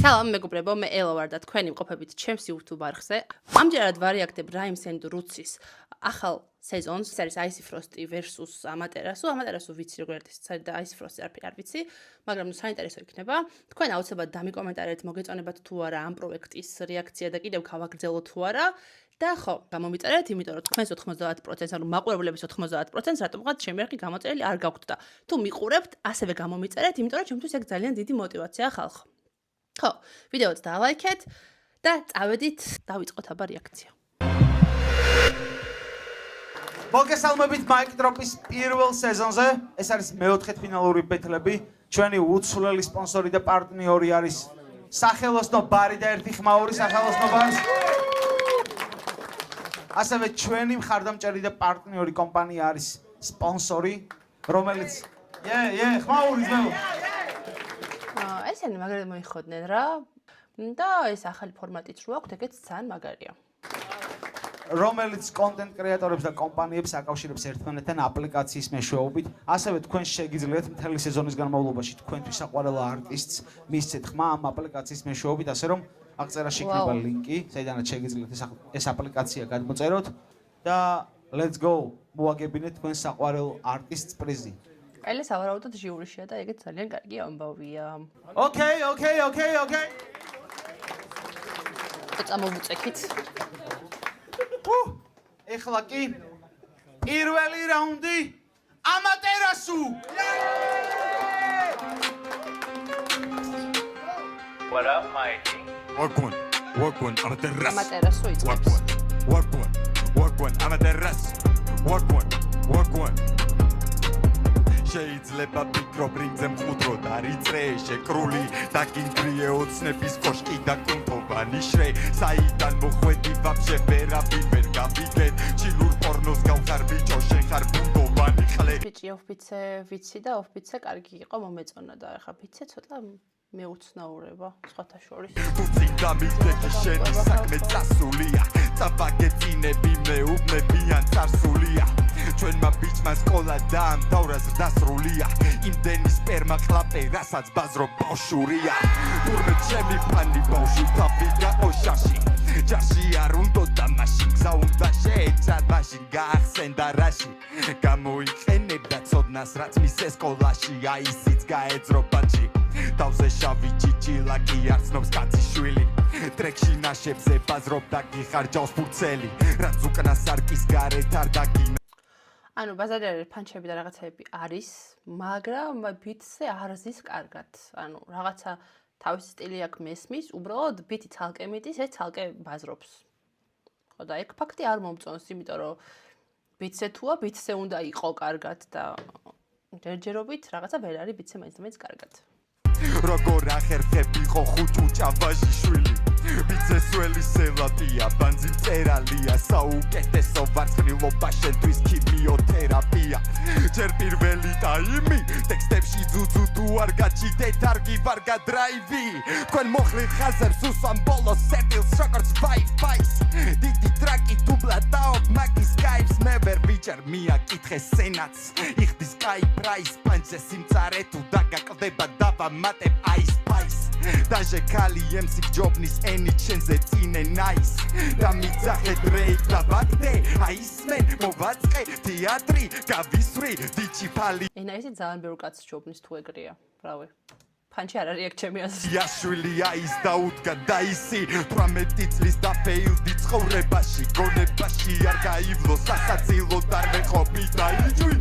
სალამ მეგობრებო, მე ელო ვარ და თქვენი მყოფებით ჩემს YouTube არხზე. ამჯერად ვარიაქტებ Rhymes and Roots-ის ახალ სეზონს, ეს არის Icy Frost versus Amaterasu. Amaterasu ვიცი როგორ არის საერთოდ და Icy Frost არ ვიცი, მაგრამ ნუ საინტერესო იქნება. თქვენ აუცილებლად დამიკომენტარეთ, მოგეწონებათ თუ არა ამ პროექტის რეაქცია და კიდევ გავაგრძელოთ თუ არა. და ხო, გამომიწერეთ, იმიტომ რომ თქვენს 90%, ანუ მაყურებლების 90%-ს რატომღაც ჩემი არხი გამოწერილი არ გაქვთ და თუ მიყურებთ, ასევე გამომიწერეთ, იმიტომ რომ ჩემთვის ეგ ძალიან დიდი мотиваცია ხალხო. ხო, ვიდეოც დალაიქეთ და წავედით, დავიწყოთ აბა რეაქცია. მოგესალმებით Mic Drop-ის პირველ სეზონზე. ეს არის მეოთხე ფინალური ბეთლები. ჩვენი უცვლელი სპონსორი და პარტნიორი არის სახელოსნო ბარი და ერთი ხმაური სახელოსნო ბარს. ასევე ჩვენი მხარდამჭერი და პარტნიორი კომპანია არის სპონსორი, რომელიც ხმაურის მე. ესენი მაგარად მოიხოდნენ რა. და ეს ახალი ფორმატიც რო აქვთ, ეგეც ძალიან მაგარია. რომელიც კონტენტ კრეატორებს და კომპანიებს აკავშირებს ერთმანეთთან აპლიკაციის მეშვეობით. ასევე თქვენ შეგიძლიათ მთელი სეზონის განმავლობაში თქვენთვის საყვარელ არტისტს მისცეთ ხმა ამ აპლიკაციის მეშვეობით, ასე რომ აქ წერაში იქნება ლინკი, საიდანაც შეგიძლიათ ეს აპლიკაცია გადმოწეროთ და let's go მოაგებინეთ თქვენ საყვარელ არტისტს პრიზი. ყელე სავარაუდოდ ჟიურიშია და ეგეც ძალიან კარგი ამბავია. Okay. წამოვუწექით. ეხლა კი პირველი რაუნდი Amaterasu. What up, Mikey? Wagwan, Amaterasu. Amaterasu იწყებს. Wagwan, Amaterasu. Wagwan. შეიძლება ფიქრობ რინძე მყუდრო და რიწრე შეკრული და კინგრიე ოცნების კოშკი და კუნთოვანი შრე საიდან მოხვედი ვაფშე ვერავინ ვერ გავიგებ ჩილურ პორნოს გავხარ ბიჭო შენ ხარ ბუნდოვანი ხლე ბიჭი ოფიცე ვიცი და ოფიცე კარგი იყო მომეწონა და ახლა ვიცე ცოტა მეუცნაურება სხვათა შორის თუცი დამიდექი შენი საქმე წასულია წაბაგეწინები მეუბნებიან წარსულია ჩვენმა ბიჭმა სკოლა დაამთავრა ზრდასრულია იმდენი სპერმა ყლაპე რასაც ბაზრო ბავშვურია თურმე ჩემი ფანი ბავშვი თავიდა ოშაში ჯარში არ უნდა და მაშინ გზა უნდა შეეცა მაშინ გაახსენდა რაში გამოიყენებდა ცოდნას რაც მისე სკოლაში აი ისიც გაეძრო ბაჭი თავზე შავი ჭიჭილაკი არცნობს კაცი შვილი ტრეკში ნაშებზე ბაზრობდა გიხარჯავს ფურცელი რაც უკნა სარკის გარეთ არ დაგინა ანუ ბაზარი არის ფანჩები და რაღაცები არის, მაგრამ ბიტზე არ ზის კარგად. ანუ რაღაცა თავისი სტილი აქვს მესმის, უბრალოდ ბიტი ცალკე მიდის, ეს ცალკე ბაზრობს. ხო და ეგ ფაქტი არ მომწონს, იმიტომ რომ ბიტზე თუა, ბიტზე უნდა იყო კარგად და ჯერჯერობით რაღაცა ვერ არის ბიტზე მაინც კარგად. როგორ ახერხები ხო ხუჭუჭა ვაჟიშვილი ბიძე სველი სელატია ბანძი მწერალია საუკეთესო ვარცხნილობა შენთვის ქიმიოთერაპია ჯერ პირველი ტაიმი ტექსტებში ძუძუ თუ არ გაჩიდეთ არგი ვარ გადრაივი თქვენ მოხლით ხაზებს უსვამ ბოლოს სერტილს როგორც Wi-Fi დიდი ტრაკი დუბლად დაობ მაგის Skype-ს მე ვერ ვიჭერ მიაკითხე სენაც იხდის Skype price პანჩე სიმწარე თუ დაგაკლდება დავა მატებ Ice Spice დაჟე ქალი MC ჯობნის ენი ჩენზე წინე nice და მიძახე დრეიკ და ბაგდე აისმენ მოვაწყე თეატრი გავისვრი დიჩი ფალი ენა ისე ძალიან ბევრი კაცს ჯობნის თუ ეგრეა რავი ფანჩი არ არის აქ ჩემი აზრით იაშვილი აის დაუდგა დაისი 18 წლის და ფეილდი ცხოვრებაში გონებაში არ გაივლო სასაცილოდ არ მეყოფი დაიჯვი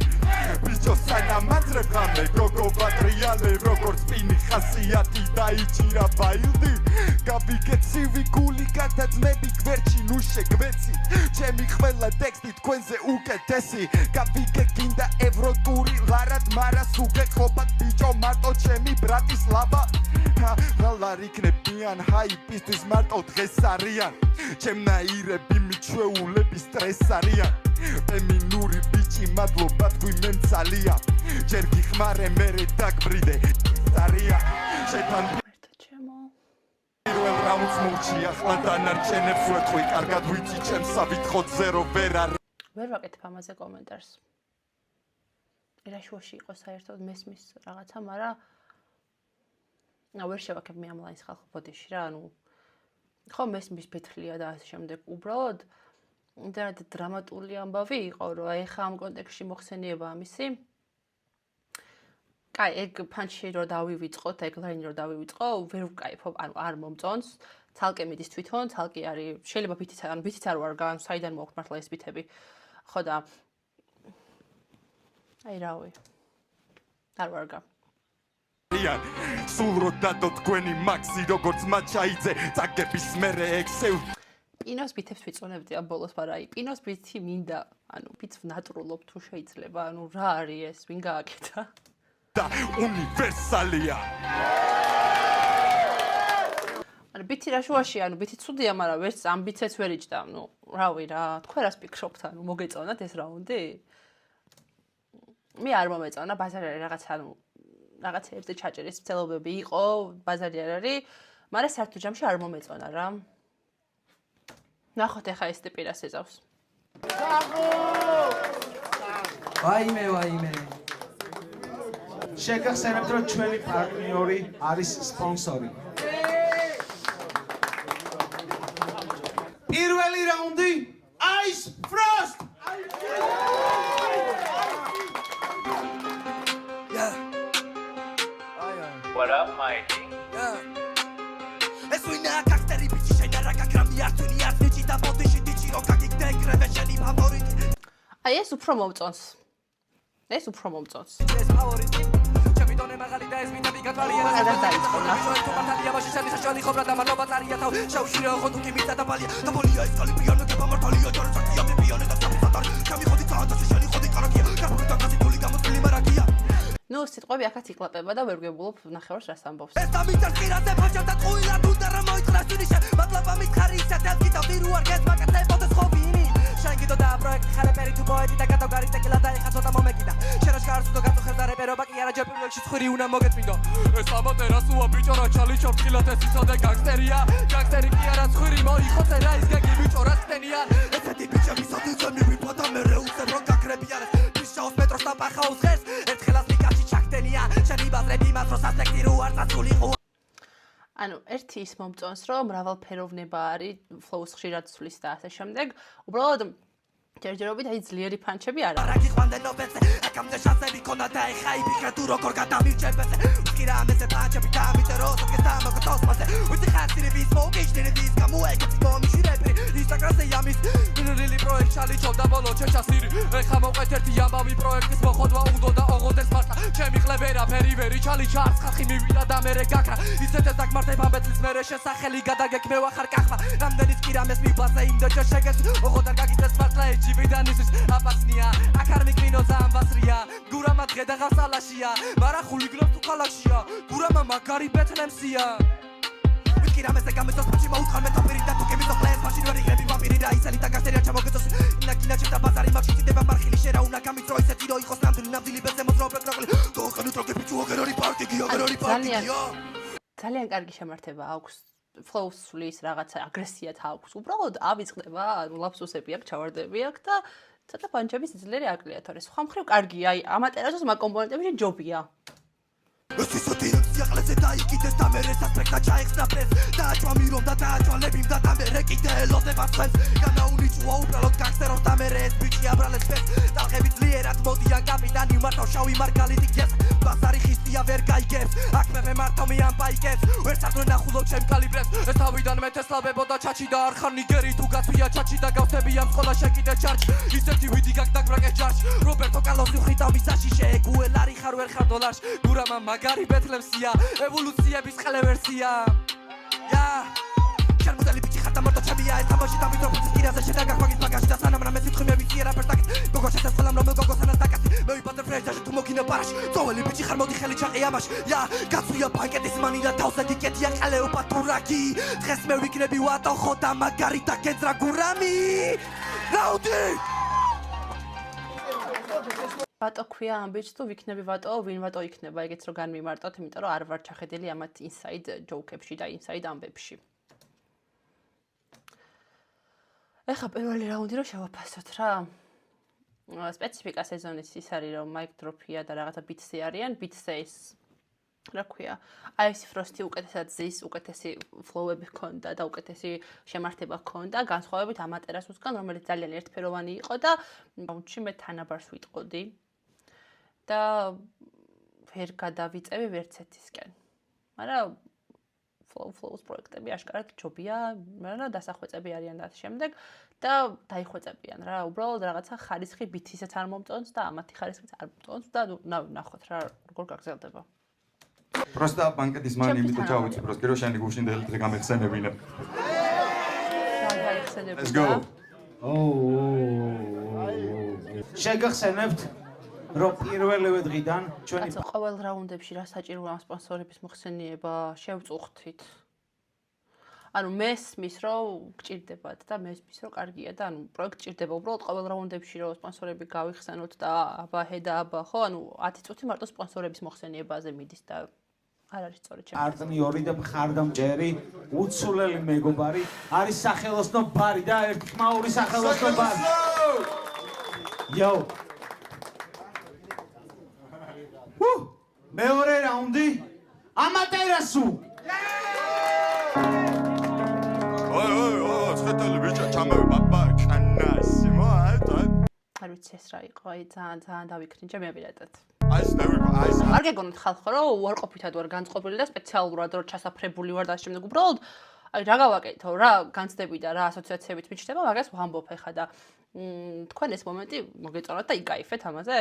ბიჭო სანამაძრებ ხამე გოგო პატრიალე როგორც პინი ხასიათი დაიჭირა ბაილდი გავიგეთ ცივი გული გადაძმები გვერდში ნუ შეგვეცი ჩემი ყველა ტექსტი თქვენზე უკეთესი გავიგე გინდა ევროტური ლარად მარას უგეყოფათ ბიჭო მარტო ჩემი ბრატის ლაბა ლალარ იქნებიან ჰაიპისთვის მარტო დღეს არიან ჩემნაირები მიჩვეულები სტრეს არიან ფემინური ბიჭი მადლობა თქვი მემცალია ჯერ გიხმარე მერე დაგბრიდე არია შეთან ჩემო პირველ რაუნდს მოვჭი ახლა დანარჩენებს ვეთყვი კარგად ვიცი ჩემს საფრთხოდ ზერო ვერ ვაკეთებ ამაზე კომენტარს ერაშუაში იყო საერთოდ მესმის რაღაცა მაგრამ ვერ შევაქებ მე ამ ლაინს ხალხო ბოდიში რა, ანუ ხო მესმის ბეთლია და ასე შემდეგ. უბრალოდ ინტერნეტი დრამატული ამბავი იყო, რომ აი ხა ამ კონტექსტში მოხსენიება ამისი. კაი, ეგ ფანჩი რო დავივიწყოთ, ეგ ლაინი რო დავივიწყო, ვერ ვკაიფობ, ანუ არ მომწონს. ცალკე მიდის თვითონ, ცალკე არის, შეიძლება ბითიც არ ვარ გან, საიდან მოაქვს მართლა ეს ბითები. ხო და აი რავი. არ ვარ გან. სულ რო დადო თქვენი მაქსი როგორც მაჩაიძე წაგების მერე ექსევ პინოს ბითებს ვიწონებდი ამ ბოლოს, მაგრამ აი პინოს ბითი მინდა, ანუ ბითს ვნატრულობ თუ შეიძლება, ანუ რა არის ეს, ვინ გააკეთა? და უნივერსალია ანუ ბითი რა შუაში, ანუ ბითი ცუდია, მაგრამ ვერც ამ ბითს ვერ იჭდა, ну, რავი რა, თქვენ რას ფიქრობთ, ანუ მოგეწონათ ეს რაუნდი? მე არ მომეწონა, ბაზარი არის რაღაც, ანუ რაღაც ერთი ჩაჭერის მცდელობები იყო, ბაზარი არ არის, მაგრამ საერთო ჯამში არ მომეწონა რა. ნახოთ ახლა ეს ტიპირას ეძავს. ვაიმე. შეგახსენებთ, რომ ჩვენი პარტნიორი არის სპონსორი. პირველი რაუნდი Ice Frost! What up, Mikey? ეს ვინა გასტერი ბიჭი შენ არა გაგრამი ართვინი ართვიჭი და ბოდიში დიჭი რო გაგიგდეგრე შენი ფავორიტი აი ეს უფრო მომწონს. ეს უფრო მომწონს. ეს ფავორიტი ჩემი დონე მაღალი და ეს მინდა მიგატვარია რა დაიწყო რა. თუ ბატალია ბაში შენი საშველი ხობრა და მალო ბატარია თავ შავში რა ხო თუ კი მიწა და ბალია და ბოლია ეს კალი პიანო და მართალია ჯორსაკია მე პიანო და საფატარი ჩემი ხოდი წაათასი შენი ხოდი კარაკია გაფური და გაზი თული გამოწილი მარაკია ნუ სიტყვები აქაც იკლაპება და ვერ გვებულობ ნახევარს რას ამბობს. ეს დამიწარ პირაზე ფაჭა და ყუილა თუ და რა მოიწრას თუნიშე მადლობა მითხარისა და გიტა ვირუ არ გეს მაკეთებოდეს ხობინი შენ გიდო და პროექტ ხალეპერი თუ პოეტი და კატოგარი ტეკილა და ეხა ცოტა მომეკიდა შენ რა შკარს თუ გაწუხებ და რეპერობა კი არა ჯერ პირველში ცხირი უნდა მოგეწმინდო ეს ამატერასუა ბიჭო რა ჩალი ჩორტყილად ეს იცოდე განგსტერია განგსტერი კი არა ცხირი მოიხოცე რა ის გაგი ბიჭო რა სტენიან ესეთი ბიჭები სათუცემი ვიფათა მე რეუსებ რო გაქრებიან ფიშაოს მეტროს და პახაოს ღერს ერთხელას მიკაჩი ჩაქდენია შენი ბაზრები მას რო სასტექი რო არ წასულიყო ანუ ერთი ის მომწონს, რომ მრავალფეროვნება არის, flow-ს ხშირად ცვლის და ასე შემდეგ. უბრალოდ ჯერჯერობით აი ძლიერი პანჩები არ არის. რა გიყვანდენო ბეზე აკამდე შანსები ქონდა და ეხა იფიქრე თუ როგორ გადამირჩენ ბეზე ვკირა ამეზე პანჩები დამიტერო სოკეს დამოგწოს მასე ვიცი ხარცინი ვის მოგიჩნი ვის გამოეკეთ მომიშვირები ინსტაგრამზე ამის რილი პროექტ ჩალი ჩობდა ბოლო ჩეჩასირი ეხა მოვყეთ ერთი ამბავი პროექტის მოხოდვა უდო და ოღონდეს მართლა ჩემი ხლებერა ფერი ჩალი ჩარს ხალხი მივიდა და მერე გაქრა ისეთ ეს დაგმართება ბეწლის მერე შესახელი გადაგექმევა ხარ კახვა რამდენი სკირამეს მიბაზე იმ დოჯო შეგეს ოღონდან გაგიწეს მართლა ჯიბიდან ისის აპაცნია აქ არ მიკვინო ზამბასრია გურამა დღე და ღასალაშია მარა ხული გლობს თუ ქალაქშია გურამა მაგარი ბეთლემსია ვიკირამესე გამეწოს ფაჩი მოუთხარ მე თოპირი და თუ კი მიზოხლეს მაშინ ვერ იღები ვამპირი და ისელი და გასტერია ჩამოგეწოს ინაკინა ჩემთა ბაზარი მაგში წიდება მარხილი შერა უნდა გამიწრო ისეთი რო იყოს ნამდვილი ბეზე მოძრაო პროექტი თუ ხანუთ როგე ბიჭო აგერორი პარტიგია აგერორი პარტიგია ძალიან კარგი შემართება აქვს. flow-ს სulis რაღაცა აგრესიათ აქვს. უბრალოდ ავიწყდება, ანუ ლაფსუსები აქვს, ჩავარდები აქვს და ცოტა პანჩების ძლიერი აკლია თორე. სხვა მხრივ კარგია, აი ამატერასოს მაგ კომპონენტებში ჯობია. ეს ისეთი სიახლეზე დაიკიდეს და მერე სასპექტა ჩაიხსნა პრეს დააჭვა მირომ და დააჭვა ლებიმ და მერე კიდე ელოდება ცხენს განაუნიჭუა უბრალოდ განგსტეროს და მერე ეს ბიჭი აბრალებს ფეს ტალღები ძლიერად მოდიან კაპიტანი მარტო შავი მარგალიტი გებს ბაზარი ხისტია ვერ გაიგებს აქ მე მარტო მიან პაიკებს ვერ საერთოდ ნახულობ ჩემ კალიბრებს ეს თავიდან მეთესლავებოდა ჩაჩი და არ ხარ ნიგერი თუ გაწვია ჩაჩი და გავხდებიან სკოლა შეკიდე ჩარჩ ისეთი ვიდი გაგდაგბრაკე ჯარჩ რობერტო კარლოსი ხვიტავ მისაში შეეგუელარი ხარ ვერ ხარ დოლარს გურამა მაგარი ბეთლემსია ევოლუციების ყელე ვერსია ია შარმოდელი ბიჭი ხარ და მარტო ჩემია ეს თამაში და მიკროფონის კირაზე შედაგახვაგის ბაგაჟი და სანამ რამე სიტყვი მე ვიცი რა პერტაკი გოგო შეცეს ყველამ რომ გოგო სანას დაკასი მე ვიბადე ფრეჟაში თუ მოგინა პარაში წოველი ბიჭი ხარ მოდი ხელი ჩაყი ამაში ია გაწვია პაკეტის მანი და თავზე დიკეტია ყელეობა თურაკი დღეს მე ვიქნები ვატო ხო და მაგარი და გენძრა გურამი რაუდი ვატო ქვია ამ ბიჭს თუ ვიქნები ვატო, ვინ ვატო იქნება, ეგეც რო განმიმარტოთ, იმიტომ რომ არ ვარ ჩახედელი ამათ inside joke-ებში და inside ამბებში. ეხა პირველი რაუნდი რო შევაფასოთ რა. სპეციფიკა სეზონის ის არის რომ Mic Drop-ია და რაღაცა Beats-ე არიან, Beats-ე ის რა ქვია, Ice Frost-ი უკეთესად ზის, უკეთესი flow-ები ჰქონდა და უკეთესი შემართება ჰქონდა, განსხვავებით Amateras'უსგან, რომელიც ძალიან ერთფეროვანი იყო და რაუნდში მე თანაბარს ვიტყოდი და ვერ გადავიწევი ვერცეთისკენ. მაგრამ flow-ს პროექტები აშკარად ჯობია, მაგრამ დასახვეწები არიან და შემდეგ და დაიხვეწებიან რა, უბრალოდ რაღაცა ხარისხი ბითისაც არ მომწონს და ამათი ხარისხიც არ მომწონს და ნახოთ რა როგორ გაგრძელდება. Просто банკეთის მანი იმიტომ ჩავიცი, просто რომ შენი გუშინდელი დღე გამეხსენებინა. Let's go. შეგახსენებთ რომ პირველივე დღიდან ჩვენი კაცო, ყოველ რაუნდებში რა საჭიროა სპონსორების მოხსენიება, შევწუხთით. ანუ მესმის რომ გჭირდებათ და მესმის რომ კარგია და ანუ პროექტ გჭირდება უბრალოდ ყოველ რაუნდებში რომ სპონსორები გავიხსენოთ და აბა ჰედა აბა ხო ანუ 10 წუთი მარტო სპონსორების მოხსენიებაზე მიდის და არ არის სწორი ჩემთვის. პარტნიორი და მხარდამჭერი, უცვლელი მეგობარი, არის სახელოსნო ბარი და ერთმაური სახელოსნო ბარი. Yo. მეორე რაუნდი Amaterasu. ცხედელი ბიჭა, ჩამოვე პაპა, კანასიმო, არ ვიცი ეს რა იყო, აი ძალიან დავიქრინჭე მე პირადად. აი, არ გეგონოთ ხალხო, რომ უარყოფითად ვარ განწყობილი და სპეციალურად რომ ჩასაფრებული ვარ და შემდეგ უბრალოდ აი რა გავაკეთო, რა განცდები და რა ასოციაციებით მიჩნდება, მაგას ვამბობ ეხა და თქვენ ეს მომენტი მოგეწონათ და იკაიფეთ ამაზე?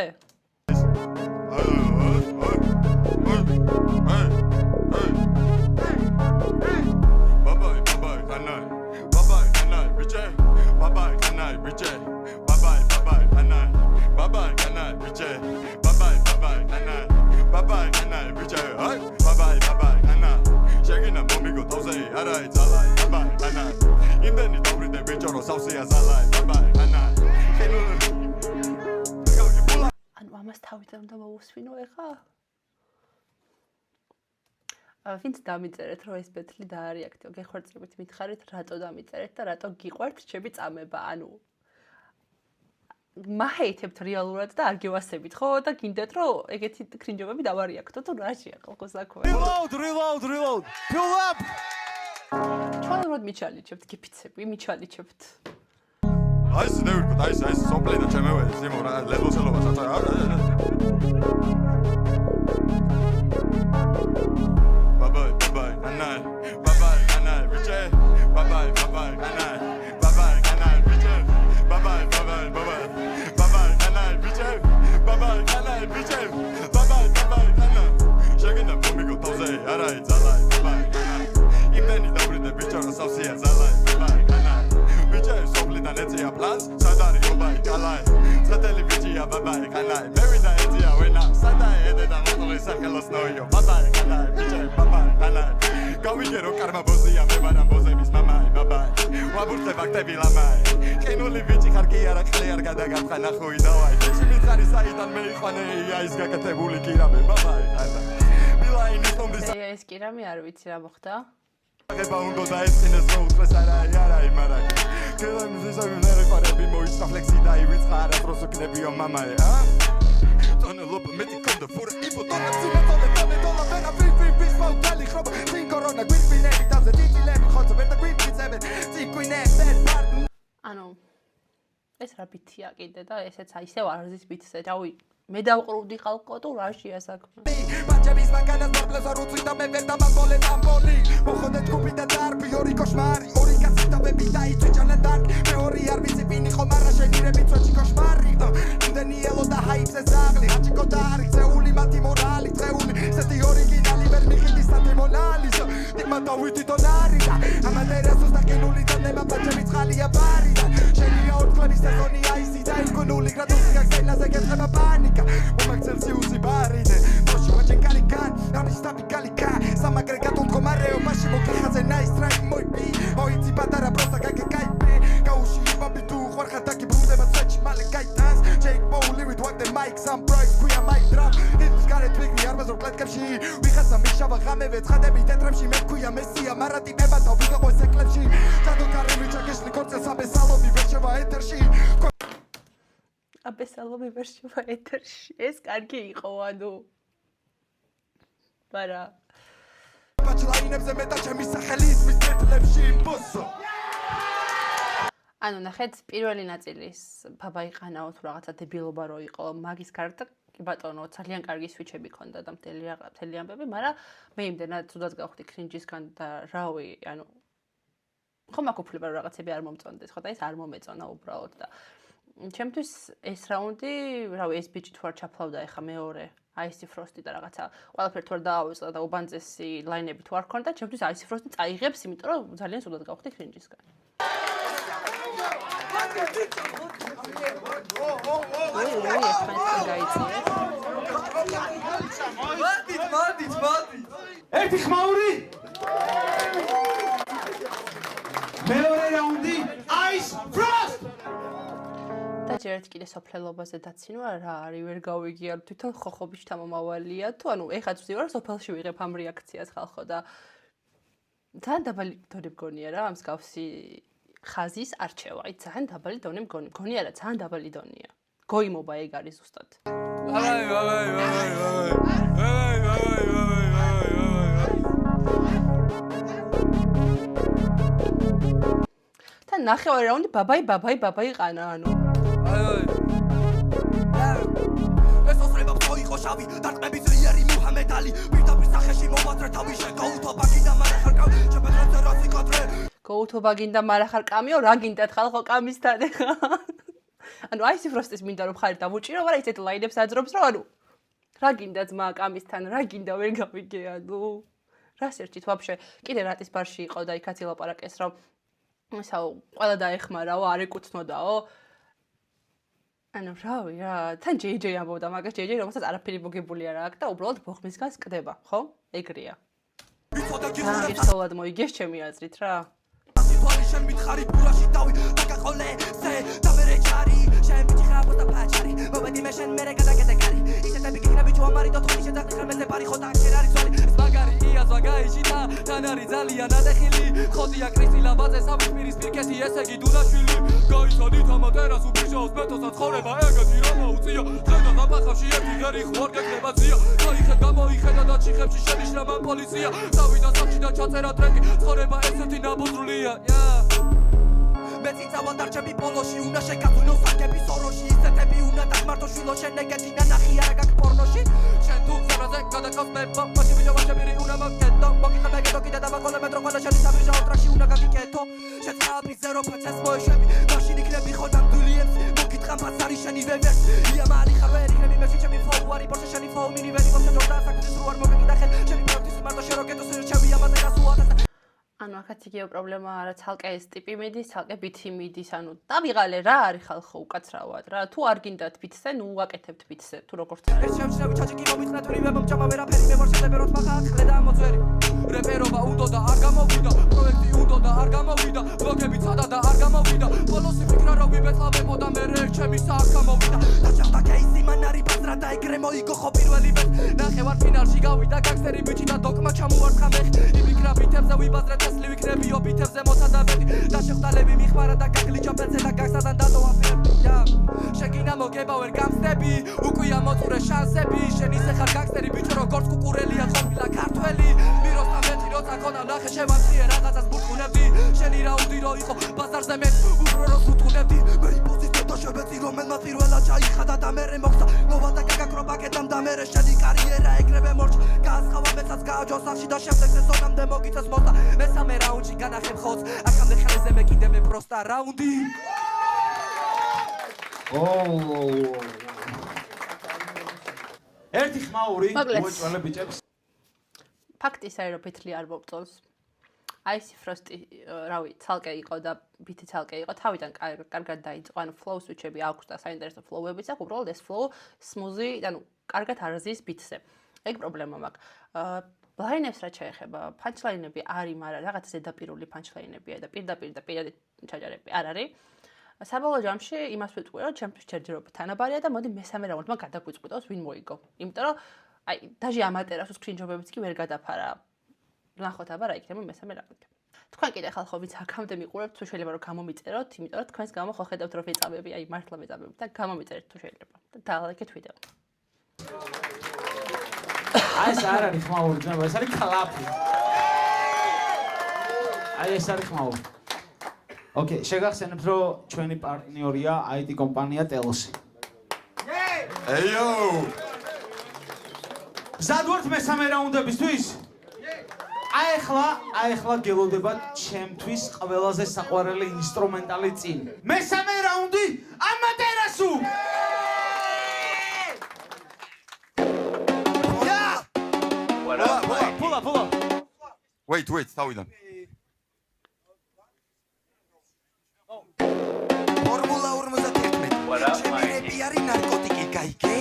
ანუ ამას თავიდან უნდა მოვუსვინო ეხა? ვინც დამიწერეთ რომ ეს ბეთლი დაარეაქტიო, გეხორცებით მითხარით რატო დამიწერეთ და რატო გიყვართ ჩემი წამება, ანუ მაჰეითებთ რეალურად და არ გევასებით ხო და გინდათ რომ ეგეთი კრინჯობები დავარეაქტო თუ რაშია ხალხო საქმე. Reload. Pull up. ჩვენ მიჩალიჩებთ გიფიცები, მიჩალიჩებთ. აი ეს ნევიკოთ, აი ეს სოპლე და ჩემეველი სიმო რა ლებოსელობა საცა. Bye, Anna. Bye, Anna, Richard. Bye, Anna. Bye, Anna, Richard. Bye, Anna, Richard. Bye, Anna, Richard. Bye, Anna. Shagina Bomigo Tose, Arai, Zalai, bye, Anna. Imeni Dabride Richard, Saucia, Zalai, bye, Anna. Richard, Soplina, Netia, Plans, Sadari, Obai, Kalai. Sateli Vigia, bye, Anna. Merida, Etia, Wena, Sadai, Edda, Motori, Sakalos, Noyo, bye, Anna, Richard, bye, Anna. Გავიგერო კარმა ბოზია მე ვარ ამ ბოზების მამაი ბაბაი ვაბურთე ვაქტები ლამაი ყინული ბიჭი ხარ კი არა ხლე არ გადაგაფხა ნახოი დავაი ბიჭი მითხარი საიდან მე იყვანე ის გაკეთებული კირამე ბაბაი მილაინის მომდის ეს კირამე არ ვიცი რა მოხდა აღება უნდა დაეწყინეს რო უწყეს არა იმარაკ კილომის ისევ ნერე ყარები მოიწა ფლექსი და ივიწყა არასდროს უკნებიო მამაი ტონე ლოპ მეტი კონდა ფურ იფო ტონებს იმეთოლე და მეტოლა ვენა ფრი მოგდალი ხრობ წინ კორონა გვიფინები თავზე ტიტილები ხოცა ვერ და გვიფიცებენ წინ გვინებენ ანუ ეს რა ბითია კიდე და ესეც აი ისევ არზის ბითზე რავი მე დავყრუდი ხალხო თუ რაშია საქმე ბანჯების მანქანას მორბლებს არ უწვით და მე ვერ დამაბოლე დამბოლი მოხონე ჯგუფი და დარბი ორი კოშმარი ორი კაცი და ბები დაიწვიჭანა დარკი მეორე არ ვიცი ვინ იყო მაგრამ შენირები წვეჭი კოშმარი იმდენი ელო და ჰაიპს ეს აღლი აჭიკო და არის წეული მათი მორალი წეული ესეთი ორიგინალი ვერ მიყიდის სათი მონალიზა დიმა დავითი დონარი და ამადერასოს და კინული და ნება ბანჯების ხალია ბარი და შენია ორკლების სეზონი აისი და იკონული გრადუსი გაგზეილაზე გეწება პანიკა მომაქცელსიუსი ბარიდე მოში ვაჭენ კალიკან არის სტაბი კალიკა სამაგრეგატო მდგომარეობაში მოგიხაზე nice track მოიპი ოიცი პატარა პროსტა გაგეკაიპი გაუში იბაბი თუ ხوارხატაკი ბრუნდება წეჩი მალე გაიტანს Jake Pauli with what the mic some price queer mic drop it's got it big არ მეზობ კლეთკებში ვიხასა მიშავა ღამევე ცხადები თეთრებში მე ქვია მესია მარატიბება და ვიღო ეს ეკლებში ჯადო კარები ჩაკეშლი კონცერტს აბესალობი ვერ შევა ეთერში აბესალობი ვერ შევა ეთერში ეს კარგი იყო ანუ ვარა. ბაჩლაინებზე მე და ჩემი სახელი ისმის კეთლებში იმბოსო. ანუ ნახეთ, პირველი ნაწილის ბაბა იყანაო თუ რაღაცა დებილობა რო იყო, მაგის გარდა კი ბატონო, ძალიან კარგი სვიჩები ქონდა და მთელი ამბები, მაგრამ მე იმდენად თუდად გავხდი კრინჯისგან და რავი, ანუ ხომ აქ უფლება რომ რაღაცები არ მომწონდეს, ხო და ეს არ მომეწონა უბრალოდ და ჩემთვის ეს რაუნდი, რავი, ეს ბიჭი თუ არ ჩაფლავდა ეხა მეორე აისი ფროსტი და რაღაცა ყველაფერი თუ არ დაავიწყდა და უბანძესი ლაინები თუ არ ქონდა, ჩემთვის აისი ფროსტი წაიღებს, იმიტომ რომ ძალიან სულად გავხდი კრინჯისგან. ერთი ხმაური მეორე რაუნდი Ice Frost და ჯერ ერთ კიდე სოფლელობაზე დაცინვა რა არის ვერ გავიგე არ თვითონ ხოხობის თამამავალია თუ ანუ ეხლა ვზივარ სოფელში ვიღებ ამ რეაქციას ხალხო და ძალიან დაბალი დონე მგონია რა ამ მსგავსი ხაზის არჩევა აი ძალიან დაბალი დონე მგონია რა ძალიან დაბალი დონეა გოიმობა ეგ არის ზუსტად თან ნახევარი რაუნდი ბაბაი ყანა ანუ ეს ოსრება ფოიხო შავი დარტყმები ძლიერი მუჰამედ ალი პირდაპირ სახეში მომაწრე თავი შეგოუთობა გინდა მარახარ ჩემეთროზე რაცი კადრე გოუთობა გინდა მარახარ კამიო რა გინდათ ხალხო კამისთან ეხა ანუ აისი ფროსტის მინდა რომ ხარი დავუჭირო მაგრამ ისეთ ლაინებს აძრობს რომ ანუ რა გინდა ძმა კამისთან რა გინდა ვერ გავიგე ანუ რას ერთით ვაფშე კიდე რატის ბარში იყო და იქაც ილაპარაკეს რომ ისაო ყველა დაეხმარაო არ ეკუთვნოდაო ანუ რავი რა თან ჯეიჯეი ამბობდა მაგას ჯეიჯეი რომელსაც არაფერი მოგებული არ აქვს და უბრალოდ ბოხმისგან სკდება ხო ეგრეა ისწავლად მოიგეს ჩემი აზრით რა თვალი შენ მითხარი პურაში დავი დაგაყოლე ზე და მე რეჩარი შენ ბიჭი ხაბო და ფაჩარი მოვედი მე შენ მერე გადაკეთე კარი ისეთები გიქნები თუ ამარი და თუ შედახი ხმეზე პარი ხო და აქერ არის ძვალი ეს მაგარი იაზვა გაიჭიტა თან არის ძალიან ადეხილი ხოდია კრისტილა ბაძე სამი პირის პირკეთი ესე იგი დუნაშვილი გაიცადით ამატერას უბიჟაოს მეტოსა ცხოვრება ეგეთი რა მოუწია ხედა დაბახავში ერთი ღერი ხო არ გეკნება ძია გაიხედ გამოიხედა და ჩიხებში შენიშნა მან პოლიცია დავიდა სახში და ჩაწერა ტრეკი ცხოვრება ესეთი ნაბოზრულია მე წიძავალ დარჩები პოლოში უნდა შეგაძვნო საკები სოროში ისეთები უნდა დაგმართო შვილო შენ ეგეთი ნანახი არა გაქვს პორნოში შენ თუ ზემაზე გადაკავს მეფო მაშინ ვიჯო ვაჭებირი უნდა მოგკეთო მოგიხარ მეგეთო კიდე დავაყოლე მეტრო ყველა შენი საბიჟაო ტრაში უნდა გაგიკეთო შენ წააბრის ზერო ფაცას მოეშვები მაშინ იქნები ხო ნამდვილი ემს მოგითხარ ფაცარი შენი ვერს იამალი ხარ ვერ იქნები მე ჩემი ფოუარი პორშე შენი ფოუ მინივენი მომსა ჯობდა საკუთის რუარ მოგეკიდა ხელ შენი პროექტის მარტო შეროკეთო სირჩევი ამატერას უატას ანუ აქაც იგივე პრობლემაა რა ცალკე ეს ტიპი მიდის, ცალკე ბითი მიდის, ანუ დავიღალე რა არის ხალხო უკაცრავად რა, თუ არ გინდათ ბითზე, ნუ უაკეთებთ ბითზე, თუ როგორც არის. ეს შემშრები ჩაჭიკი მომიწნეთ ვინმე მომჭამა ვერაფერი მე ვორშებე როთ მახა ხლე და მოწვერი. რეპერობა უნდა და არ გამოვიდა, პროექტი უნდა და არ გამოვიდა, ბლოგები წადა და არ გამოვიდა, პოლოსი ფიქრა რომ ვიბეწავებო და მე რე ჩემი სახ გამოვიდა. დაჭახდა კეისი მან არის ბაზრა და ეგრე მოიგო ხო პირველი ბეთ. ნახევარ ფინალში გავიდა განგსტერი ბიჭი და დოკმა ჩამოარტყა მე. იფიქრა ბითებზე ვიბაზრეთ სლივი ქნებიო ბითებზე მოთადაბედი და შეხვდალები მიხმარა და გაგლიჩა პელზე და გაგსადან დატოვა ფერები შეგინა მოგება ვერ გამწდები უკვია მოწურე შანსები შენ ისე ხარ განგსტერი ბიჭო როგორც კუკურელია ყოფილა ქართველი მიროსთან მეტი როცა ქონა ნახე შევამციე რაღაცას ბურთუნებდი შენი რაუნდი რო იყო ბაზარზე მე უფრო რო ბურთუნებდი მე იპოზიციო და შევეცი რომელმა პირველად ჩაიხადა და მერე მოხდა ნოვა და გაგაკრობა კედამ და მერე შენი კარიერა ეგრევე მორჩ გაასხავა მეცაც გააჯო სახში და შემდეგ სეზონამდე მოგიწეს მოსდა მესამე რაუნდში განახებ ხოც აქამდე ხელზე მე კიდე მე პროსტა რაუნდი ერთი ხმაური მოკლედ. უეჭვალე ბიჭებს ფაქტისა რომ ბითლი არ მომწონს. აისი ფროსტი, რავი, ცალკე იყო და ბითი ცალკე იყო, თავიდან კარგად დაიწყო, ანუ flow switch-ები აქვს და საინტერესო flow-ებიც აქვს, უბრალოდ ეს flow smooth-ი, ანუ კარგად არაზის ბითზე. ეგ პრობლემა მაქვს. ლაინებს რაც შეეხება, punchline-ები არის, მაგრამ რაღაც ზედაპირული punchline-ებია და პირდაპირ და პირადი ჩაჯარები არ არის. საბოლოო ჯამში იმას ვიტყვი, რომ ჩემთვის ჯერჯერობით თანაბარია და მოდი მესამე რაუნდმა გადაგვიწყვიტოს ვინ მოიგო. იმიტომ რომ აი, დაჟე ამატერასოს კრინჯობებიც კი ვერ გადაფარა. ნახოთ აბა რა იქნება მესამე რაუნდი. თქვენ კიდე ხალხო ვინც აქამდე მიყურებთ, თუ შეიძლება რომ გამომიწეროთ, იმიტომ რომ თქვენს გამო ხო ხედავთ რომ ვეწავები, აი მართლა ვეწავები და გამომიწერეთ თუ შეიძლება და დალაიქეთ ვიდეო. აი ეს არ არის ხმაური ძმებო, ეს არის კლაფი. აი ეს არის ხმაური. ოკეი, შეგახსენებთ რომ ჩვენი პარტნიორია IT კომპანია Telos. ეიო! მზად ვართ მესამე რაუნდებისთვის? აი ახლა გელოდებათ ჩემთვის ყველაზე საყვარელი ინსტრუმენტალი წინ. მესამე რაუნდი Amaterasu! What up, Mikey? Pull. Wait, თავიდან. ფორმულა 51. What up, ჩემი რეპი არის ნარკოტიკი, გაიგე?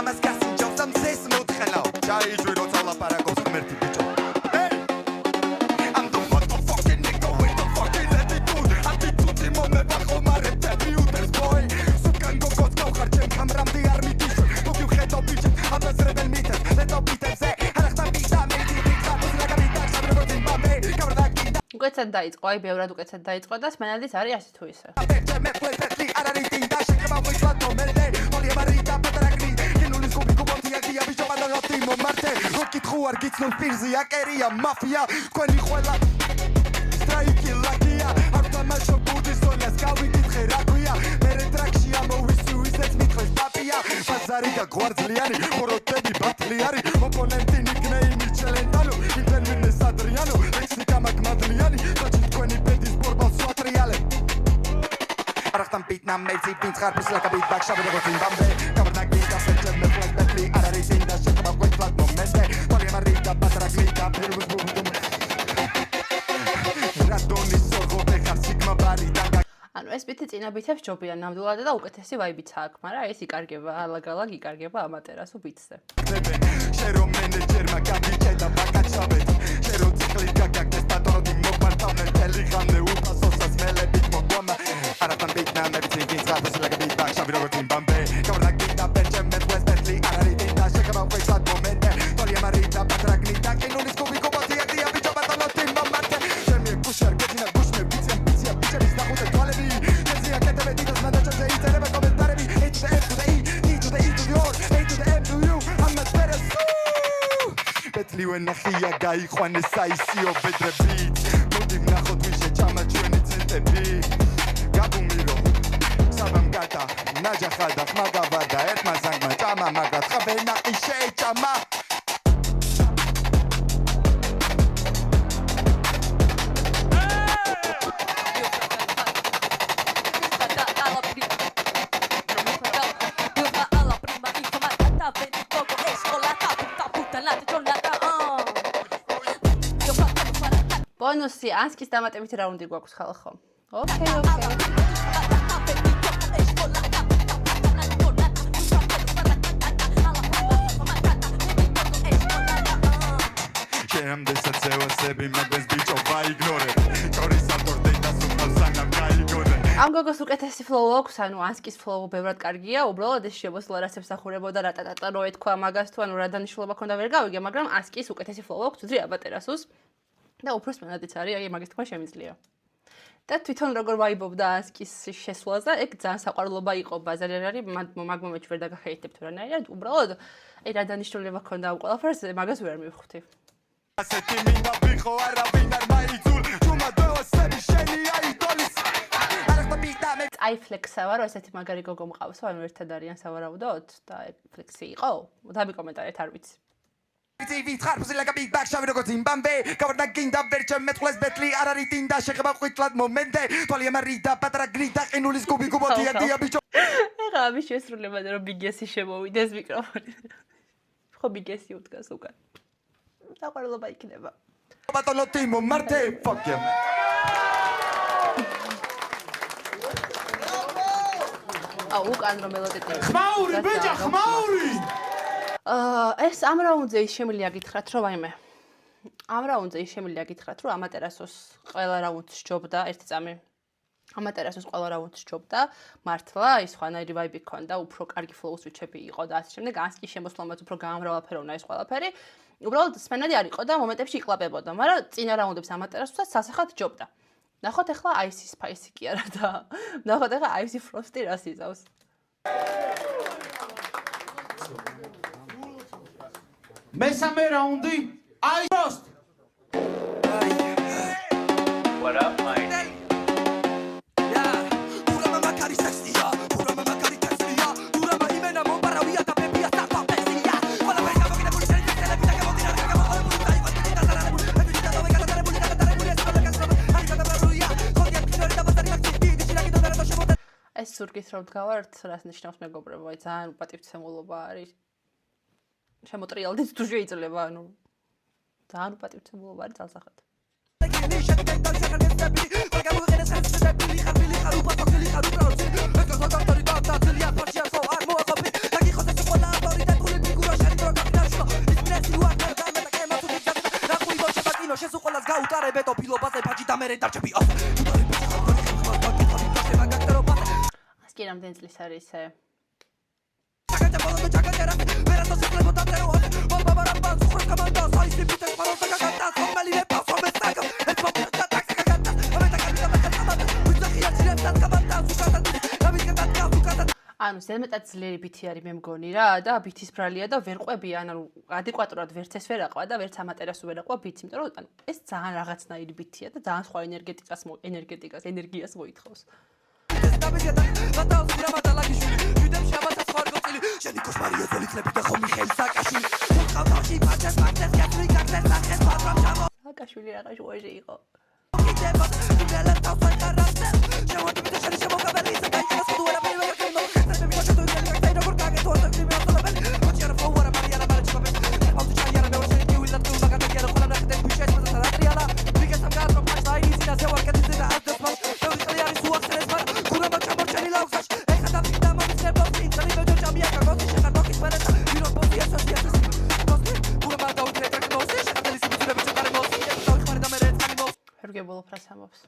ამას გასინჯობს და მზეს მოთხელავ. ჩაიჯვი როცა ლაპარაკობს ღმერთი ბიჭო. I'm the motherfucking nigga with the fucking attitude. Attitude მომება ხომარე დებიუტეს boy. სუკან გოგოს გავხარ ჩემ კამრამდე არ მიდიშო. მოგი ვხედო ბიჭო, აბაზრებელ მითეს, ლეტო ბიტებზე. არახტა ბიტა მეტი ბიტა, მუსიკა ბიტა, საბრებო ძიმბაბე. გავრდაკი უკეთად დაიწყო, აი ბევრად უკეთად დაიწყო და სმენელიც არის ასე თუ ისე. ხუარ გიცნობს პირზე აკერია მაფია თქვენი ყველა სტრაიკი ლაკია არ თამაშობ ბუდის ზონას გავიკითხე რა ქვია მერე ტრაქში ამოვისი ვისაც მითხეს პაპია ბაზარი და გვარძლიანი ხოროტები ბათლიანი ოპონენტი ნიკნეიმი ჩელენდანო ინტერვინეს ადრიანო ლექსიკა მაგმადლიანი საჩი თქვენი ბედის ბორბალ სუატრიალე არახტან პიტნა მეცი პინც ხარფის ლაკაბით ბაქშაბი როგორც იმბამდე კაბრნაკი და ფერჩემ მეფლაკ ბეტლი არ არის ინდა შეკაბა ყვეთლად მომენტე Marita patraglita pervus bubum Radoni sorgobe xarsigma barida ანუ ეს ბიტი წინა ბიტებს ჯობია ნამდვილად და უკეთესი ვაიბიც აქვს, მაგრამ ეს იკარგება, ალაგ-ალაგ იკარგება Amaterasu ბიტზე. შერო მენეჯერმა გაგიჭედა ბაკაჩაბეთ შერო ციკლი გაგაგდეს პატრონი მოგმართავნე ტელეგრამზე უფასოსას მელებით მოგვამა არაფან ბიტნა მეცი ვინც ხარფის ლაგებით ბაქშაბი როგორც იმბამდე გავრდაკი და პერჩემ მეფუეს პეტლი არ არის დინდა შეკაბა ყვეცად მომენტე Marita patraglita que no les cobi cobatia dia bicho batalo timba mate Semie kushar getina kushme bicia bicha bizna hote toalebi Dezia que te metidos manda chance y te reba comentaremi H to F to the E to the E to the R A to the M to U Amaterasu Betli when nakhia gai khwane saisio bedrebit Modim nakhot mishe chama chweni centebi Gabumiro Sabam gata najahada magavada etma zangma chama magat khabena ishe chama ბონუსი ანსკის დამატებით რაუნდი გვაქვს ხალხო. ოკეი. Შემდეგაც ევასები მაგას ბიჭო ვაიგნორებ. ჩორის ავტორდე და სულ სანამ გაიგონე. ამ გოგოს უკეთესი ფლოუ აქვს, ანუ ანსკის ფლოუ ბევრად კარგია, უბრალოდ ეს შემოსვლა რაც ემსახურებოდა რატატატა რო ეთქვა მაგას თუ ანუ რა დანიშნულობა ქონდა ვერ გავიგე, მაგრამ ანსკის უკეთესი ფლოუ აქვს უძრი Amaterasus. და უფრო სმენადიც არის, აი მაგის თქვა შემიძლია. და თვითონ როგორ ვაიბობდა ანსკის შესვლაზე, ეგ ძალიან საყვარლობა იყო ბაზარი არ არის, მაგ მომენტში ვერ დაგახეითებთ რანაირად, უბრალოდ აი რა დანიშნულება ქონდა ამ ყველაფერს, მაგას ვერ მივხვდი. ასეთი მინდა ვიყო არავინ არ მაიძულ, ჩუმა დევასები შენი აიდოლის. არახტა ბიტა მე აი ფლექსა ვარო, ესეთი მაგარი გოგო მყავსო, ანუ ერთად არიან სავარაუდოდ და ეგ ფლექსი იყო? დამიკომენტარეთ არ ვიცი. Vit xarfis lagabit bacxabi როგორც იმბამდე გავრდაკი და პერჩემ მეთხლეს ბეტლი არ არის დინდა შეხება ყვიტლად მომენტე თვალი ამარიდა პატრაგლიტა ყინულის გუბი გუბოთია დია ბიჭო ეხა ამის შესრულება რომ ბიგესი შემოვიდეს მიკროფონი. ხო ბიგესი უდგას უკან. საყვარლობა იქნება. ბატონო ტიმო მარტე fuck you აუ უკან რომ მელოდია. ხმაური ბიჭა, ხმაური! ეს ამ რაუნდზე ის შემიძლია გითხრათ, რომ ვაიმე. ამ რაუნდზე ის შემიძლია გითხრათ, რომ Amaterasus ყველა რაუნდს ჯობდა ერთი წამი. Amaterasus ყველა რაუნდს ჯობდა, მართლა ის ხანაირი ვაიბი ქონდა, უფრო კარგი ფლოუ სვიჩები იყო და ასე შემდეგ, ანსკის შემოსვლამაც უფრო გამრავალფეროვნა ეს ყველაფერი. უბრალოდ სმენადი არ იყო და მომენტებში იკლაპებოდა, მაგრამ წინა რაუნდებს Amaterasus-საც სასახად ჯობდა. ნახოთ ახლა Ice Spice კი არა და ნახოთ ახლა Ice Frosty რას იზავს. მესამე რაუნდი აი ფროსტ What up, Mike? ეს ზურგით რომ დგავართ, რას ნიშნავს მეგობრებო? აი ძალიან უპატივცემულობა არის. შემოტრიალდით თუ შეიძლება, ანუ ძალიან უპატივცემულობა არის ძალსახად. ასკი რამდენი წლის არის ესე? ანუ ზედმეტად ძლიერი ბითი არის მე მგონი რა და ბითის ბრალია და ვერ ყვებიან, ანუ ადეკვატურად ვერც ეს ვერ აყვა და ვერც ამატერასო ვერ აყვა ბითს, იმიტომ რომ ანუ ეს ძალიან რაღაცნაირი ბითია და ძალიან სხვა ენერგიას მოითხოვს. საკაშვილი რაღაც ჟუაჟი იყო. გებულობ რას ამბობს.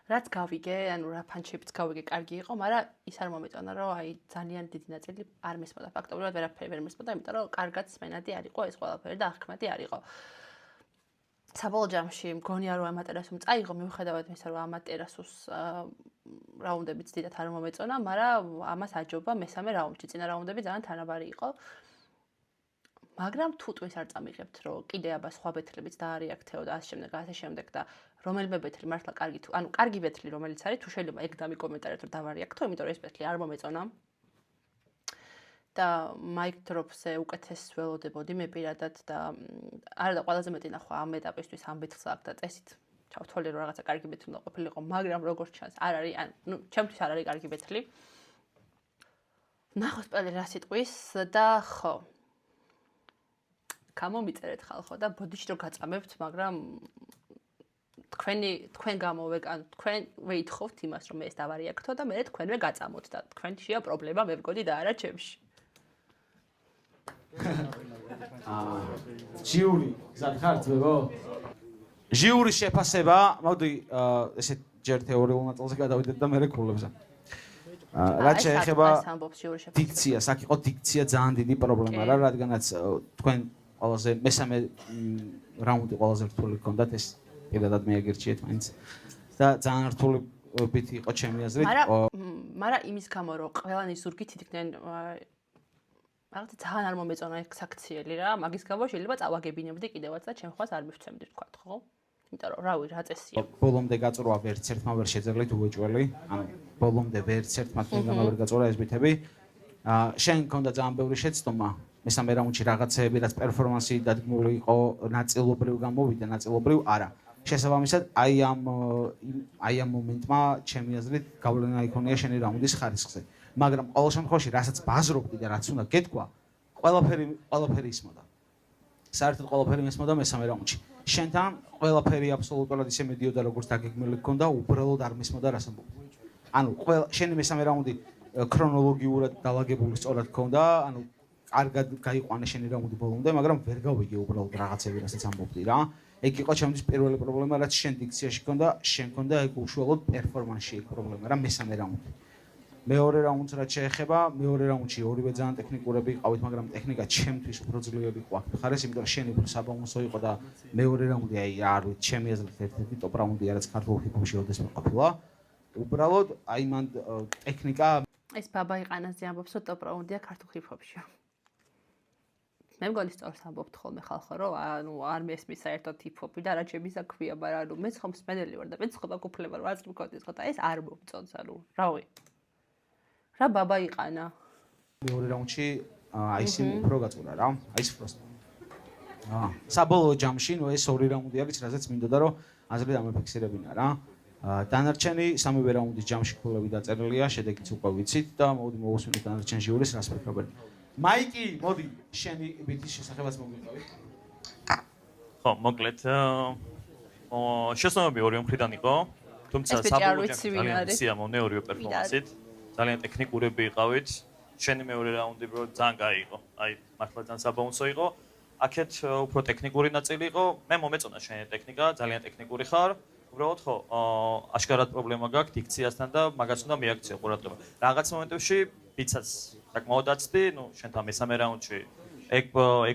რაც გავიგე, ანუ რა ფანჩებიც გავიგე, კარგი იყო, მაგრამ ის არ მომეწონა, რომ აი ძალიან დიდი ნაწილი არ მესმოდა ფაქტობრივად, ვერაფერი ვერ მესმოდა, იმიტომ რომ კარგად სმენადი არ იყო ეს ყველაფერი და აღქმადი არ იყო. საბოლოო ჯამში მგონია რომ ამატერასუმ წაიღო, მიუხედავად იმისა, რომ ამატერასუს რაუნდებიც დიდად არ მომეწონა, მაგრამ ამას აჯობა მესამე რაუნდში, წინა რაუნდები ძალიან თანაბარი იყო. მაგრამ თუ ტვინს არ წამიღებთ, რომ კიდე აბა სხვა ბეთლებიც დაარეაქტეო და ასე შემდეგ და რომელიმე ბეთლი მართლა კარგი თუ ანუ კარგი ბეთლი რომელიც არის თუ შეიძლება ეგ დამიკომენტარეთ რომ დავარეაქტო, იმიტომ რომ ეს ბეთლი არ მომეწონა. და მაიკ დროპზე უკეთეს ველოდებოდი მე პირადად და არა და ყველაზე მეტი ნახვა ამ ეტაპისთვის ამ ბეთლს აქ და წესით ჩავთვალე რომ რაღაცა კარგი ბეთლი უნდა ყოფილიყო, მაგრამ როგორც ჩანს არ არის, ანუ ჩემთვის არ არის კარგი ბეთლი. ნახოთ პელი რა სიტყვის და ხო გამომიწერეთ ხალხო და ბოდიში რომ გაწამებთ, მაგრამ თქვენ გამოვეკ, ანუ თქვენ ვეითხოვთ იმას, რომ მე ეს დავარეაქტო და მე თქვენვე გაწამოთ და თქვენშია პრობლემა, მე ვგონი და არა ჩემში. ჟიური, გზად ხარ ძვებო? ჟიურის შეფასება, მოდი ესე ჯერ თეორიულ ნაწილზე გადავიდეთ და მე რეკულებზე. რაც შეეხება დიქციას, აქ იყო დიქცია ძალიან დიდი პრობლემა რა, რადგანაც თქვენ ყველაზე მესამე რაუნდი ყველაზე რთული გქონდათ ეს პირადად მე აგერჩიეთ მაინც და ძალიან რთული ბითი იყო ჩემი აზრით. მაგრამ იმის გამო რომ ყველანი ზურგით იდგნენ რაღაც ძალიან არ მომეწონა ეს საქციელი რა, მაგის გამო შეიძლება წავაგებინებდი კიდევაც და ჩემ ხვას არ მივცემდი თქვა ხო? იმიტომ რომ რავი რა წესია. ბოლომდე გაწურვა ვერც ერთმა ვერ შეძლებთ უეჭველი. ანუ ბოლომდე ვერც ერთმა თვითონ ვერ გაწურვა ეს ბითები. შენ გქონდა ძალიან ბევრი შეცდომა. მესამე რაუნდში რაღაცეები რაც პერფორმანსი დადგმული იყო, ნაწილობრივ გამოვიდა, ნაწილობრივ არა. შესაბამისად, აი ამ მომენტმა ჩემი აზრით გავლენა იქონია შენი რაუნდის ხარისხზე. მაგრამ ყოველ შემთხვევაში, რასაც ბაზრობდი და რაც უნდა გეთქვა, ყველაფერი ისმოდა. საერთოდ ყველაფერი ისმოდა მესამე რაუნდში. შენთან ყველაფერი აბსოლუტურად ისე მიდიოდა, როგორც დაგეგმილი გქონდა, უბრალოდ არ მისმოდა რას ამბობ. ანუ შენი მესამე რაუნდი ქრონოლოგიურად დალაგებული სწორად გქონდა, ანუ კარგად გაიყვანე შენი რაუნდი ბოლომდე, მაგრამ ვერ გავიგე უბრალოდ რაღაცები, რასაც ამბობდი რა. ეგ იყო ჩემთვის პირველი პრობლემა, რაც შენ დიქციაში გქონდა, შენ გქონდა ეგ უშუალოდ პერფორმანსში ეგ პრობლემა რა მესამე რაუნდი. მეორე რაუნდს რაც შეეხება, მეორე რაუნდში ორივე ძალიან ტექნიკურები იყავით, მაგრამ ტექნიკა ჩემთვის უფრო ძლიერი იყო აქ მხარეს, იმიტომ რომ შენ უფრო საბალანსო იყო და მეორე რაუნდი აი არ ვიცი, ჩემი აზრით ერთ-ერთი ტოპ რაუნდია, რაც ქართულ ჰიპ-ჰოპში ოდესმე ყოფილა. უბრალოდ აი მან ტექნიკა ეს ბაბა იყანაზე ამბობს, რომ ტოპ რაუნდია ქართულ ჰიპ-ჰოპში. მე მგონი სწორს ამბობთ ხოლმე ხალხო, რომ ანუ არ მესმის საერთოდ ჰიპ-ჰოპი და რა ჩემი საქმეა, მაგრამ ანუ მეც ხომ მსმენელი ვარ და მეც ხომ აკუფლება რომ აზრი მქონდეს ხო და ეს არ მომწონს, ანუ რავი. რა ბაბა იყანა? მეორე რაუნდში აი ეს უფრო გაწურა რა, აი ეს ფროსტ. საბოლოო ჯამში, ნუ ეს ორი რაუნდი არის, რაზეც მინდოდა რომ აზრი დამეფიქსირებინა რა. დანარჩენი სამივე რაუნდის ჯამში ქულები დაწერილია, შედეგიც უკვე ვიცით და მოდი მოვუსმინოთ დანარჩენ ჟიურის რას ფიქრობენ. მაიკი, მოდი, შენი ბითის შესახებაც მოგიყვებით. ხო, მოკლედ შესაძლებელი ორი მხრიდან იყო, თუმცა საბოლოო ჯამში სიამოვნე ორივე პერფორმანსით. ძალიან ტექნიკურები იყავით. შენი მეორე რაუნდი ძალიან კაი იყო. აი, მართლა ძალიან საბაუნსო იყო. აქეთ უფრო ტექნიკური ნაწილი იყო. მე მომეწონა შენი ტექნიკა, ძალიან ტექნიკური ხარ. უბრალოდ ხო, აშკარად პრობლემა გაქვს დიქციასთან და მაგას უნდა მიაქციო ყურადღება. რაღაც მომენტებში ბიცას საკმაოდ აცდი, ნუ შენთან მესამე რაუნდში ეგ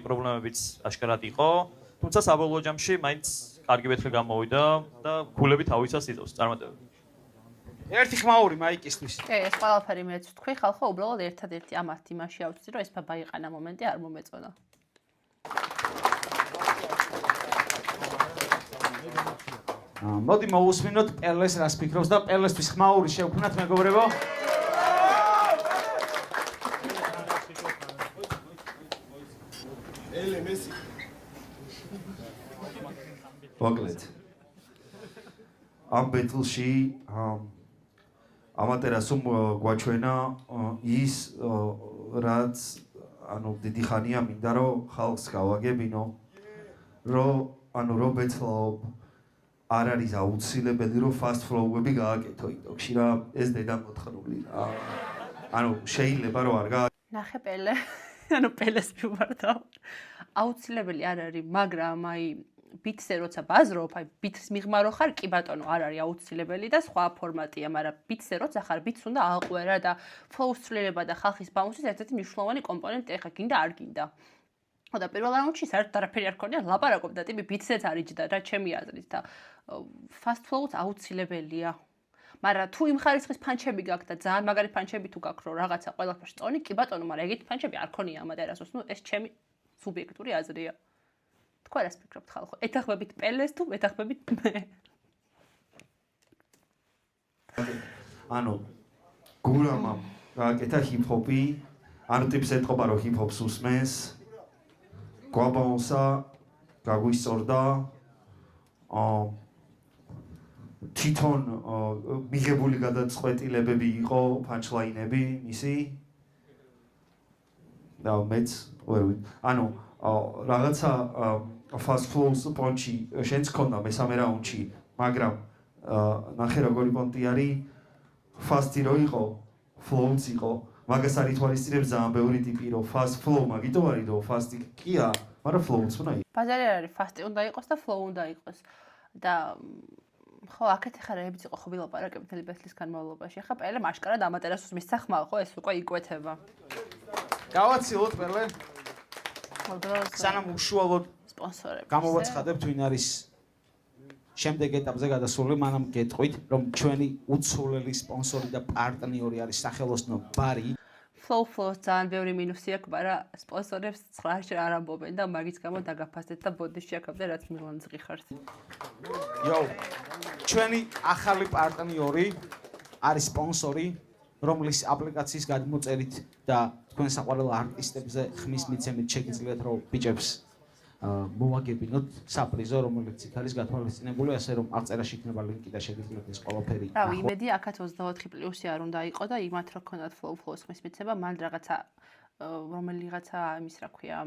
პრობლემებიც აშკარად იყო. თუმცა საბოლოო ჯამში მაინც კარგი ბეთხი გამოვიდა და ქულები თავისას იწევს წარმატებები. ერთი ხმაური მაიკისთვის. ეს ყველაფერი მეც ვთქვი, ხალხო, უბრალოდ ერთადერთი ამათ იმაში ავწი, რომ ეს ბაბა იყანა მომენტი არ მომეწონა. მოდი მოვუსმინოთ პელეს რას ფიქრობს და პელესთვის ხმაური შევქმნათ მეგობრებო. მოკლედ ამ ბეთლში ამატერასუმ გვაჩვენა ის რაც ანუ დიდი ხანია მინდა რომ ხალხს გავაგებინო რომ ანუ რომ ბეთლაობ არ არის აუცილებელი რომ fast flow-ები გააკეთო TikTok-ში რა ეს დედამოთხოვნილი რა ანუ შეიძლება რომ არ ნახე პელე ანუ პელეს მივარდა აუცილებელი არ არის მაგრამ აი ბიტზე როცა ბაზრობ აი ბიტს მიღმარო ხარ კი ბატონო არ არის აუცილებელი და სხვა ფორმატია მაგრამ ბიტზე როცა ხარ ბიტს უნდა აყვერა და flow-ს ცვლილება და ხალხის ბაუნსის ერთ-ერთი მნიშვნელოვანი კომპონენტი ეხა გინდა არ გინდა და პირველ რაუნდში საერთოდ არაფერი არ ქონია ლაპარაკობ და ტიპი ბიტზეც არიჯდა რა ჩემი აზრით და fast flow-ც აუცილებელია მაგრამ თუ იმ ხარისხის პანჩები გაქვს და ძალიან მაგარი პანჩები თუ გაქვს რომ რაღაცა ყველაფერს წონი კი ბატონო მაგრამ ეგეთი პანჩები არ ქონია ამატერასოს ნუ ეს ჩემი სუბიექტური აზრია თქვენ რას ფიქრობთ ხალხო ეთახმებით პელეს თუ ეთახმებით მე ანუ გურამა გააკეთა ჰიპ-ჰოპი ანუ ტიპს ეთყობა რომ ჰიპ-ჰოპს უსმენს გვაბაუნსა გაგვისწორდა თვითონ მიღებული გადაწყვეტილებები იყო პანჩლაინები მისი და მეც ვერ ანუ რაღაცა fast flows პონჩი შენც ქონდა მესამე რაუნდში მაგრამ ნახე როგორი პონტი არის fast-ი რო იყო flows იყო მაგას არ ითვალისწინებს ძალიან ბევრი ტიპი რომ fast flow მაგიტომ არის რომ fast-ი კია მაგრამ flow-ც უნდა იყოს ბაზარი არის fast-ი უნდა იყოს და flow უნდა იყოს და ხო აქეთ ახლა რეებიც იყო ხო ვილაპარაკებ მთელი ბეთლის განმავლობაში ახლა პელე მაშკარად ამატერასოს მისცა ხმალ ხო ეს უკვე იკვეთება გავაცილოთ პელე მოდროს სანამ უშუალოდ სპონსორები გამოვაცხადებთ ვინ არის შემდეგ ეტაპზე გადასული მანამ გეტყვით რომ ჩვენი უცვლელი სპონსორი და პარტნიორი არის სახელოსნო ბარი flow-ს ძალიან ბევრი მინუსი აქვს, მაგრამ სპონსორებს 9-ჯერ არ ამბობენ და მაგის გამო დაგაფასდეთ და ბოდიში აქამდე რაც მილანს ღიხართ. Yo, ჩვენი ახალი პარტნიორი არის სპონსორი, რომლის აპლიკაციის გადმოწერით და თქვენ საყვარელ არტისტებზე ხმის მიცემით შეგიძლიათ რომ ბიჭებს მოვაგებინოთ საპრიზო, რომელიც იქ არის გათვალისწინებული, ასე რომ აღწერაში იქნება ლინკი და შეგიძლიათ ეს ყველაფერი. რავი, იმედი აქაც 24+-ი არ უნდა იყო და იმათ რო ქონდათ flow-ს ხმის მიცემა, მან რაღაცა რომელიღაცა იმის რა ქვია,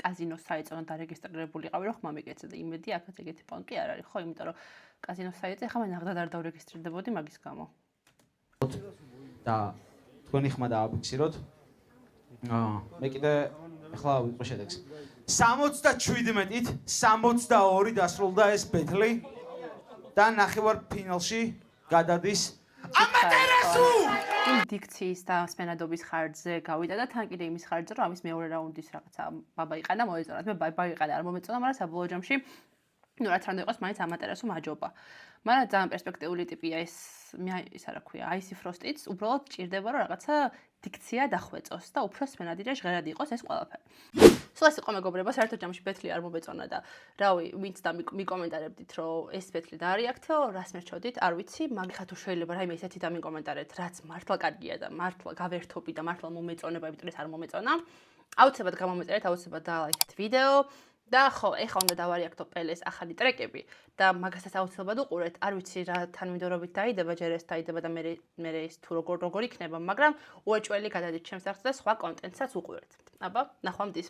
კაზინოს საიტზე დარეგისტრირებული იყავი, რომ ხმა მიგეცე და იმედი აქაც ეგეთი პონკი არ არის, ხო, იმიტომ რომ კაზინოს საიტზე ხა მე ნახდა არ დავრეგისტრირდებოდი მაგის გამო. და თქვენი ხმა დააფიქსიროთ. მე კიდე ახლა ვიყო შედეგს. 77-ით 62 დასრულდა ეს ბეთლი და ნახევარფინალში გადადის ამატერასუ! იმ დიქციის და სპენადობის ხარჯზე გავიდა და თან კიდე იმის ხარჯზე, რომ ამის მეორე რაუნდის რაღაცა ბაბა იყანა მოეწონათ. მე ბაბა იყანა არ მომეწონა, მაგრამ საბოლოო ჯამში რაც არ უნდა იყოს, მაინც ამატერასუ მაჯობა. მაგრამ ძალიან პერსპექტიული ტიპია ეს ისა რა ქვია, Icy Frost-იც, უბრალოდ ჭირდება რომ რაღაცა დიქცია დახვეწოს და უფრო სპენადი და ჟღერადი იყოს ეს ყველაფერი. სულ ეს იყო მეგობრებო, საერთოდ ჯამში ბეთლი არ მომეწონა და რავი, ვინც და მიკომენტარებდით, რომ ეს ბეთლი დაარიაქტო, რას მერჩოდით, არ ვიცი, მაგიხა თუ შეიძლება რაიმე ესეთი დამიკომენტარეთ, რაც მართლა კარგია და მართლა გავერთობი და მართლა მომეწონება, იმიტომ რომ ეს არ მომეწონა. აუცილებლად გამომეწერეთ, აუცილებლად დაალაიქეთ ვიდეო. და ხო, ეხლა უნდა დავარიაქტო პელეს ახალი ტრეკები და მაგასაც აუცილებლად უყურეთ. არ ვიცი რა თანმიმდევრობით დაიდება, ჯერ ეს დაიდება და მე ეს თუ როგორ იქნება, მაგრამ უეჭველი გადადით ჩემს არხზე და სხვა კონტენტსაც უყურეთ. აბა, ნახვამდის.